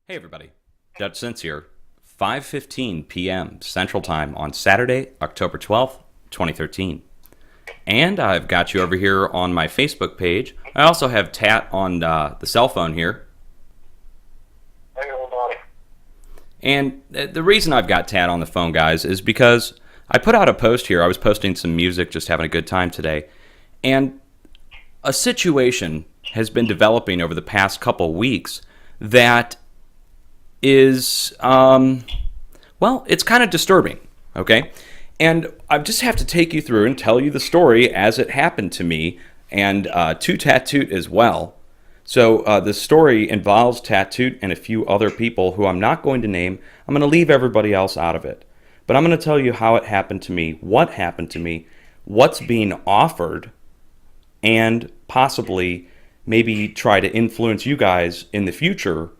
Hey everybody, Dutch Sense here. 5:15 p.m. Central Time on Saturday, October 12th, 2013. And I've got you over here on my Facebook page. I also have Tat on the cell phone here. Hey, hold on. And the reason I've got Tat on the phone, guys, is because I put out a post here. I was posting some music, just having a good time today. And a situation has been developing over the past couple weeks that is, well, it's kind of disturbing, okay? And I just have to take you through and tell you the story as it happened to me and to Tattoot as well. So the story involves Tattoot and a few other people who I'm not going to name. I'm going to leave everybody else out of it. But I'm going to tell you how it happened to me, what happened to me, what's being offered, and possibly maybe try to influence you guys in the future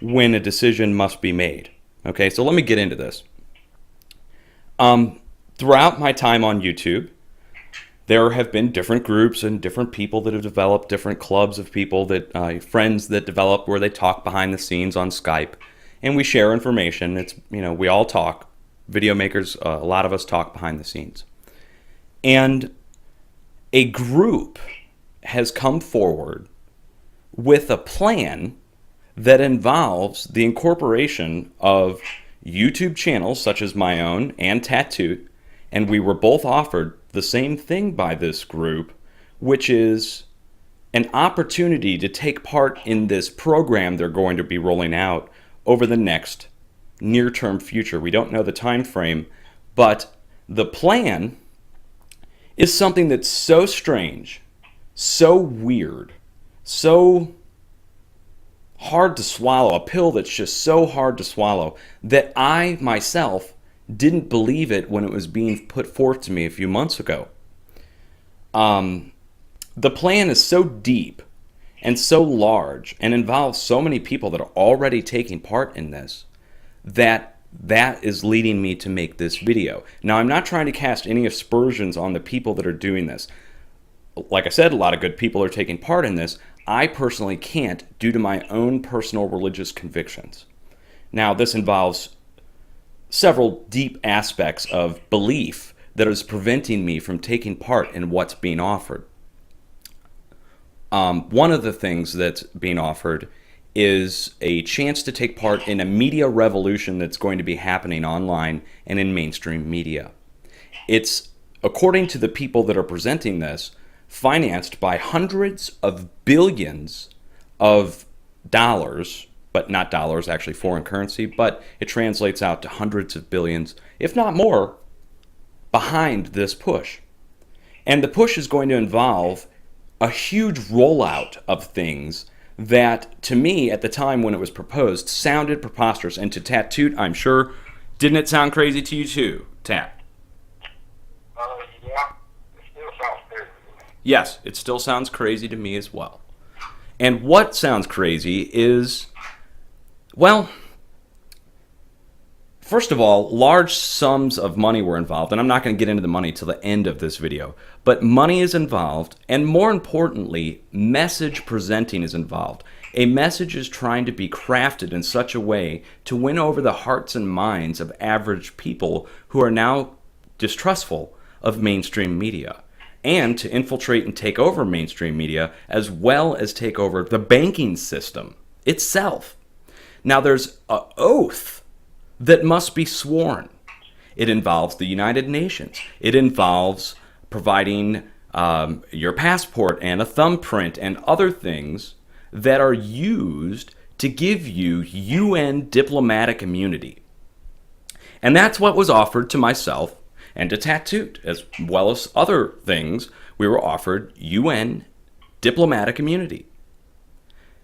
when a decision must be made. Okay, so let me get into this. Throughout my time on YouTube, there have been different groups and different people that have developed, different clubs of people that friends that develop where they talk behind the scenes on Skype, and we share information. It's, you know, we all talk. Video makers, a lot of us talk behind the scenes. And a group has come forward with a plan that involves the incorporation of YouTube channels such as my own and Tattoot, and we were both offered the same thing by this group, which is an opportunity to take part in this program they're going to be rolling out over the next near-term future. We don't know the time frame, but the plan is something that's so strange, so weird, so hard to swallow, a pill that's just so hard to swallow, that I myself didn't believe it when it was being put forth to me a few months ago. The plan is so deep and so large and involves so many people that are already taking part in this that is leading me to make this video. Now, I'm not trying to cast any aspersions on the people that are doing this. Like I said, a lot of good people are taking part in this. I personally can't due to my own personal religious convictions. Now, this involves several deep aspects of belief that is preventing me from taking part in what's being offered. One of the things that's being offered is a chance to take part in a media revolution that's going to be happening online and in mainstream media. It's, according to the people that are presenting this, financed by hundreds of billions of dollars, but not dollars, actually foreign currency, but it translates out to hundreds of billions, if not more, behind this push. And the push is going to involve a huge rollout of things that, to me, at the time when it was proposed, sounded preposterous. And to Tattoot, I'm sure, didn't it sound crazy to you too, Tat? Yeah, it still sounds crazy. Yes, it still sounds crazy to me as well. And what sounds crazy is, well, first of all, large sums of money were involved, and I'm not going to get into the money till the end of this video, but money is involved, and more importantly, message presenting is involved. A message is trying to be crafted in such a way to win over the hearts and minds of average people who are now distrustful of mainstream media, and to infiltrate and take over mainstream media, as well as take over the banking system itself. Now, there's an oath that must be sworn. It involves the United Nations. It involves providing your passport and a thumbprint and other things that are used to give you UN diplomatic immunity. And that's what was offered to myself and to Tattoot, as well as other things. We were offered UN diplomatic immunity.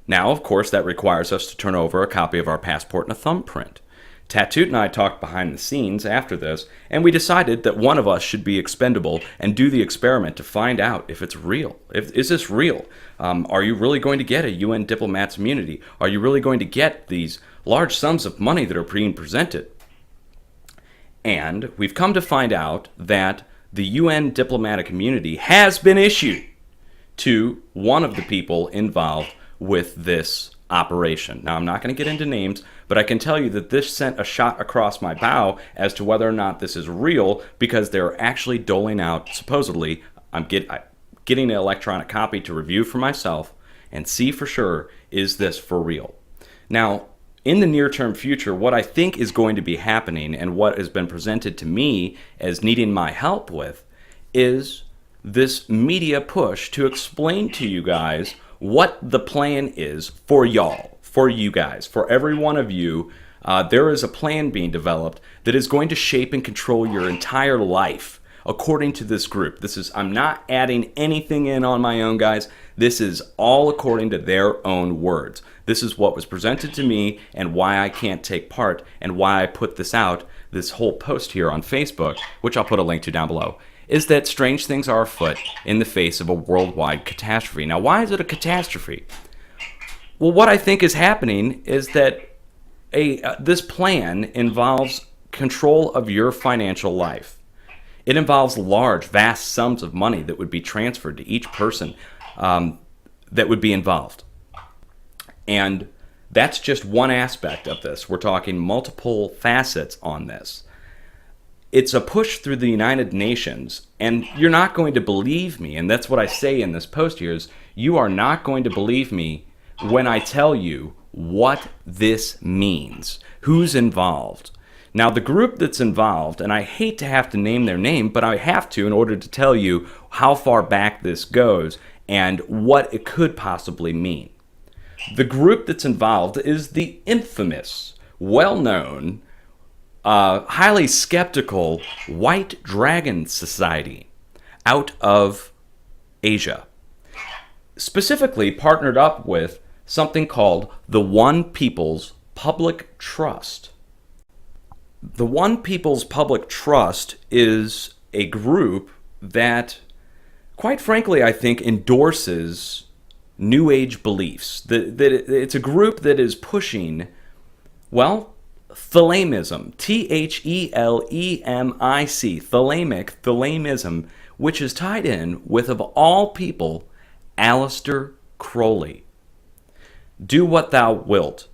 Now, of course, that requires us to turn over a copy of our passport and a thumbprint. Tattoot and I talked behind the scenes after this, and we decided that one of us should be expendable and do the experiment to find out if it's real. Is this real? Are you really going to get a UN diplomat's immunity? Are you really going to get these large sums of money that are being presented? And we've come to find out that the UN diplomatic immunity has been issued to one of the people involved with this operation. Now, I'm not going to get into names, but I can tell you that this sent a shot across my bow as to whether or not this is real, because they're actually doling out, supposedly, I'm getting an electronic copy to review for myself and see for sure, is this for real? Now, in the near-term future, what I think is going to be happening and what has been presented to me as needing my help with is this media push to explain to you guys what the plan is for y'all, for you guys, for every one of you. There is a plan being developed that is going to shape and control your entire life according to this group. I'm not adding anything in on my own, guys. This is all according to their own words. This is what was presented to me and why I can't take part and why I put this out, this whole post here on Facebook, which I'll put a link to down below, is that strange things are afoot in the face of a worldwide catastrophe. Now, why is it a catastrophe? Well, what I think is happening is that this plan involves control of your financial life. It involves large, vast sums of money that would be transferred to each person that would be involved. And that's just one aspect of this. We're talking multiple facets on this. It's a push through the United Nations, and you're not going to believe me, and that's what I say in this post here, is you are not going to believe me when I tell you what this means, who's involved. Now, the group that's involved, and I hate to have to name their name, but I have to in order to tell you how far back this goes and what it could possibly mean. The group that's involved is the infamous, well-known, highly skeptical White Dragon Society out of Asia. Specifically partnered up with something called the One People's Public Trust. The One People's Public Trust is a group that, quite frankly, I think endorses New Age beliefs. It's a group that is pushing, well, Thelamism, Thelemic, Thelamism, which is tied in with, of all people, Aleister Crowley. Do what thou wilt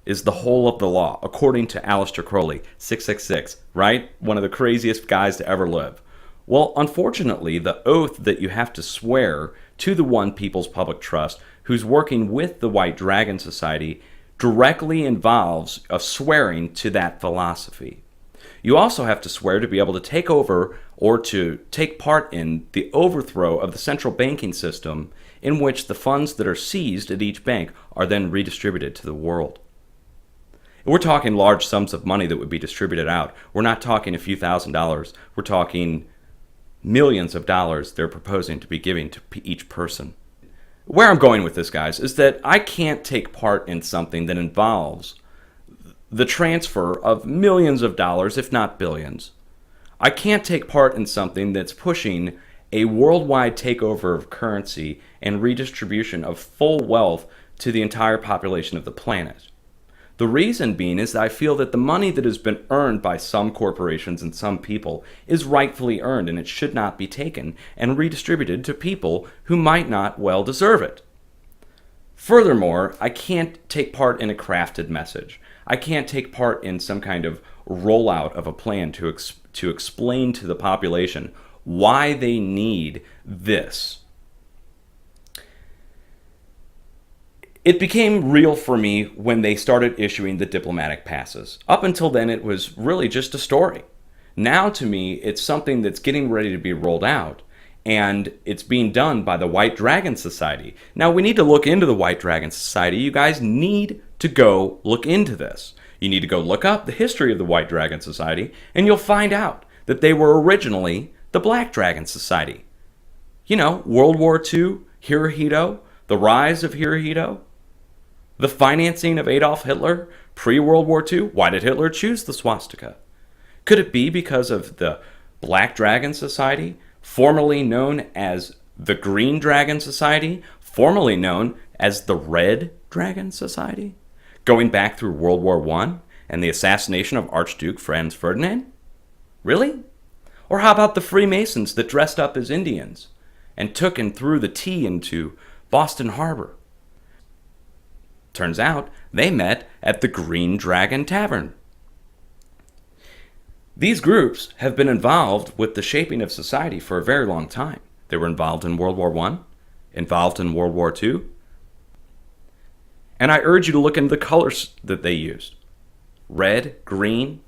is the whole of the law, according to Aleister Crowley, 666, right? One of the craziest guys to ever live. Well, unfortunately, the oath that you have to swear to the One People's Public Trust, who's working with the White Dragon Society, directly involves a swearing to that philosophy. You also have to swear to be able to take over or to take part in the overthrow of the central banking system, in which the funds that are seized at each bank are then redistributed to the world. We're talking large sums of money that would be distributed out. We're not talking a few $1,000s. We're talking millions of dollars they're proposing to be giving to each person. Where I'm going with this, guys, is that I can't take part in something that involves the transfer of millions of dollars, if not billions. I can't take part in something that's pushing a worldwide takeover of currency and redistribution of full wealth to the entire population of the planet. The reason being is that I feel that the money that has been earned by some corporations and some people is rightfully earned, and it should not be taken and redistributed to people who might not well deserve it. Furthermore, I can't take part in a crafted message. I can't take part in some kind of rollout of a plan to explain to the population why they need this. It became real for me when they started issuing the diplomatic passes. Up until then, it was really just a story. Now, to me, it's something that's getting ready to be rolled out, and it's being done by the White Dragon Society. Now, we need to look into the White Dragon Society. You guys need to go look into this. You need to go look up the history of the White Dragon Society, and you'll find out that they were originally the Black Dragon Society. You know, World War II, Hirohito, the rise of Hirohito, the financing of Adolf Hitler pre-World War II. Why did Hitler choose the swastika? Could it be because of the Black Dragon Society, formerly known as the Green Dragon Society, formerly known as the Red Dragon Society, going back through World War I and the assassination of Archduke Franz Ferdinand? Really? Or how about the Freemasons that dressed up as Indians and took and threw the tea into Boston Harbor? Turns out they met at the Green Dragon Tavern. These groups have been involved with the shaping of society for a very long time. They were involved in World War I, involved in World War II. And I urge you to look into the colors that they used. Red, green,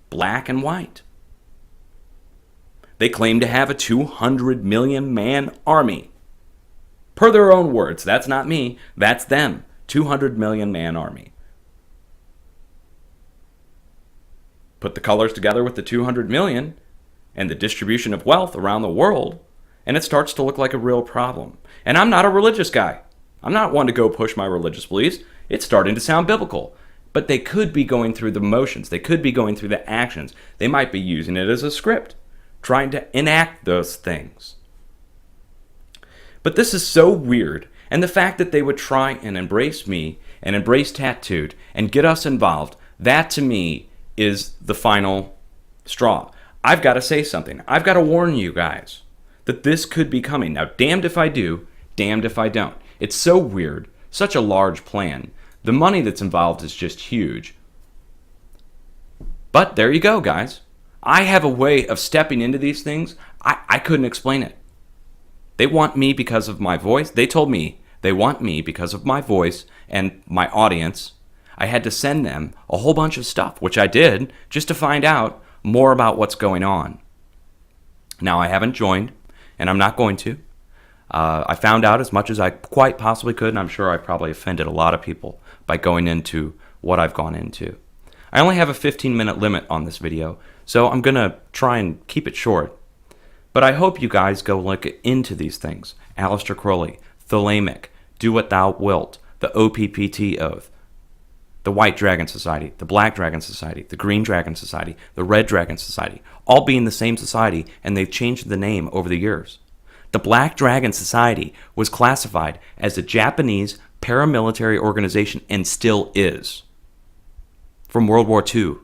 black, and white. They claim to have a 200 million man army. Per their own words, that's not me, that's them. 200 million man army. Put the colors together with the 200 million and the distribution of wealth around the world, and it starts to look like a real problem. And I'm not a religious guy. I'm not one to go push my religious beliefs. It's starting to sound biblical. But they could be going through the motions. They could be going through the actions. They might be using it as a script, trying to enact those things. But this is so weird. And the fact that they would try and embrace me and embrace Tattooed and get us involved, that to me is the final straw. I've got to say something. I've got to warn you guys that this could be coming. Now, damned if I do, damned if I don't. It's so weird, such a large plan. The money that's involved is just huge. But there you go, guys. I have a way of stepping into these things. I couldn't explain it. They want me because of my voice. They told me they want me because of my voice and my audience. I had to send them a whole bunch of stuff, which I did, just to find out more about what's going on. Now, I haven't joined, and I'm not going to. I found out as much as I quite possibly could, and I'm sure I probably offended a lot of people by going into what I've gone into. I only have a 15-minute limit on this video, so I'm going to try and keep it short. But I hope you guys go look into these things. Aleister Crowley, Thelemic, Do What Thou Wilt, the OPPT Oath, the White Dragon Society, the Black Dragon Society, the Green Dragon Society, the Red Dragon Society, all being the same society, and they've changed the name over the years. The Black Dragon Society was classified as a Japanese paramilitary organization and still is from World War II.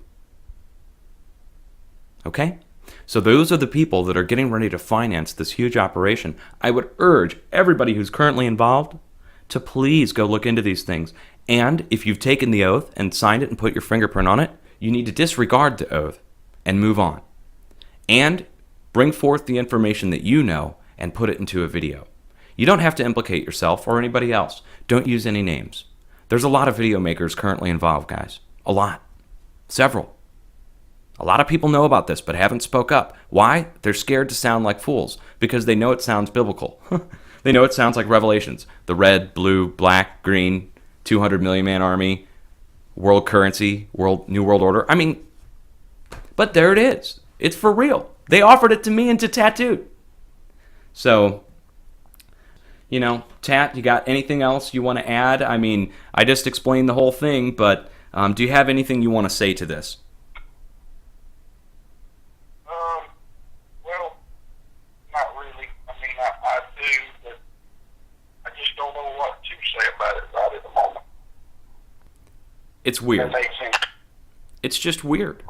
Okay? So those are the people that are getting ready to finance this huge operation. I would urge everybody who's currently involved to please go look into these things. And if you've taken the oath and signed it and put your fingerprint on it, you need to disregard the oath and move on. And bring forth the information that you know and put it into a video. You don't have to implicate yourself or anybody else. Don't use any names. There's a lot of video makers currently involved, guys. A lot. Several. A lot of people know about this but haven't spoke up. Why? They're scared to sound like fools because they know it sounds biblical. They know it sounds like Revelations. The red, blue, black, green, 200 million man army, world currency, new world order. I mean, but there it is. It's for real. They offered it to me and to Tattooed. So, you know, Tat, you got anything else you want to add? I mean, I just explained the whole thing, but do you have anything you want to say to this? Well, not really. I mean, I do, but I just don't know what to say about it right at the moment. It's weird. That makes sense. It's just weird.